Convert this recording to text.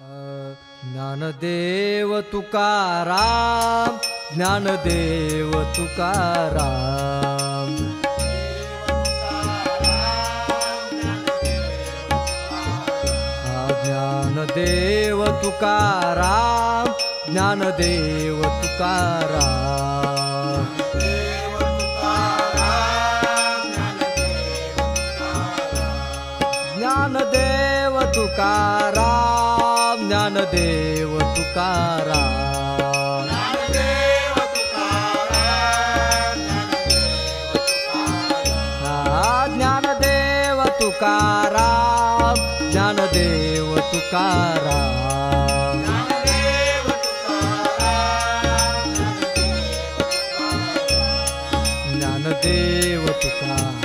Dnyandev Tukaram, Dnyandev Tukaram, Dnyandev Tukaram, Dnyandev Tukaram, Dnyandev Tukaram, Dnyandev Tukaram, Dnyandev Tukaram, Dnyandev Tukaram, Dnyandev Tukaram, Dnyandev Tukaram.